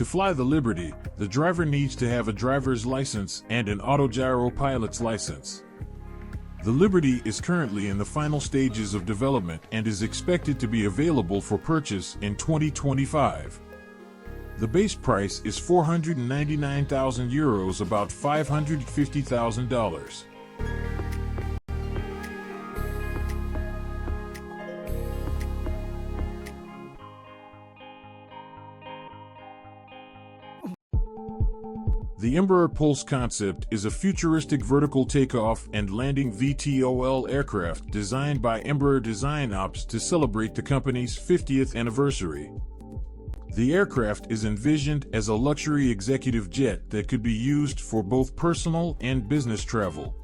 To fly the Liberty, the driver needs to have a driver's license and an AutoGyro pilot's license. The Liberty is currently in the final stages of development and is expected to be available for purchase in 2025. The base price is €499,000, about $550,000. The Embraer Pulse concept is a futuristic vertical takeoff and landing VTOL aircraft designed by Embraer Design Ops to celebrate the company's 50th anniversary. The aircraft is envisioned as a luxury executive jet that could be used for both personal and business travel.